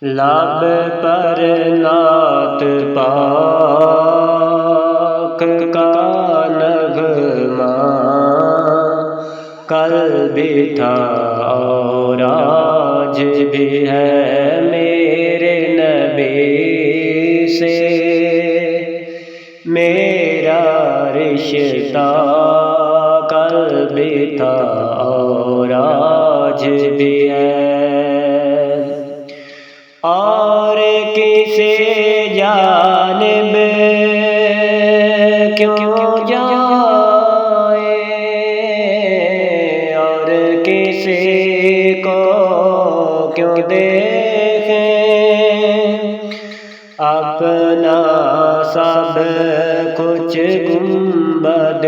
لب پر نعت پاک کا نغمہ کل بھی تھا اور آج بھی ہے میرے نبی سے میرا رشتہ کل بھی تھا اور آج بھی ہے۔ اور کسی جانب کیوں جائے اور کسی کو کیوں دیکھیں، اپنا سب کچھ گنبد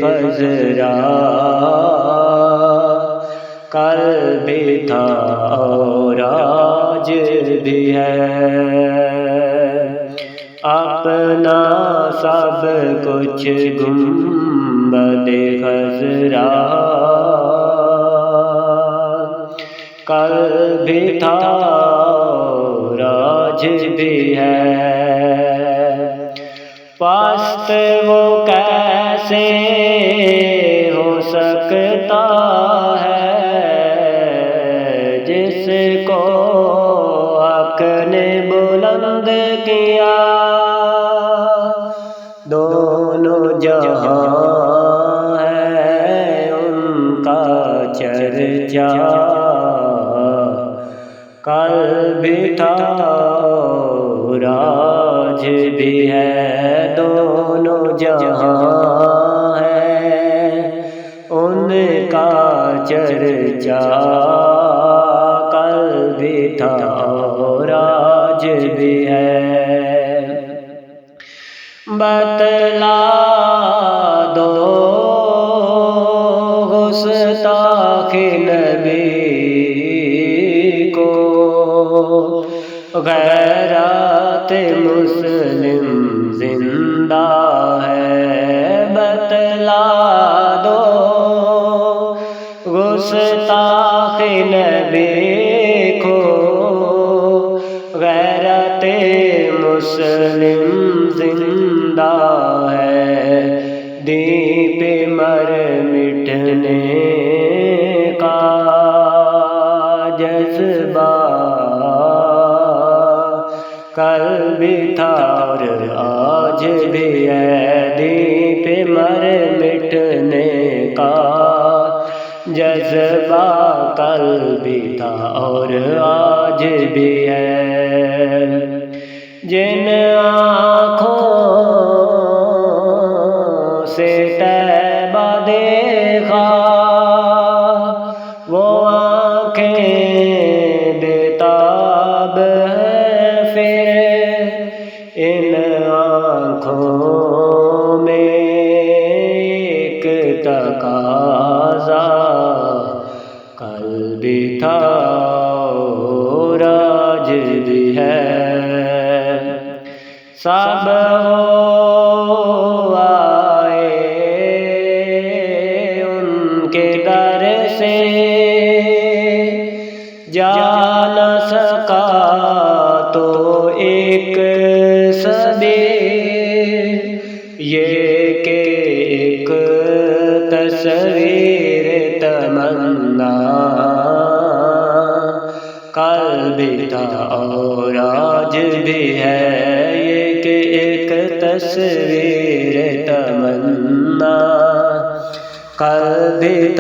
خضرا کل بھی تھا اور آج بھی ہے۔ اپنا سب کچھ گنبد خضرا کل بھی تھا اور آج بھی ہے۔ پست وہ کیسے ہو سکتا ہے جس کو حق نے بلند کیا، دونوں جہاں ہے ان کا چرچا کل بھی تھا اور آج بھی ہے۔ دونوں جہاں ہے ان کا چرچا کل بھی تھا اور آج بھی ہے۔ بتلا دو گستاخ نبی کو غیرت مسلم زندہ ہے۔ بتلا دو گستاخ نبی کو غیرت مسلم زندہ ہے۔ دین پہ مر مٹنے کا جذبہ کل بھی تھا اور آج بھی ہے۔ دین پہ مر مٹنے کا جذبہ کل بھی تھا اور آج بھی ہے۔ جن آنکھوں سے طیبہ دیکھا وہ آنکھیں بےتاب ہیں، پھر ان آنکھوں میں ایک تقاضا کل بھی تھا اور آج بھی ہے۔ سب آئے ان کے در سے جا نہ سکا تو ایک سبیل یہ کہ ایک تصویر تمنا کل بھی تھا اور آج بھی ہے۔ یہ کہ ایک تصویر تمنا کل بھی تھا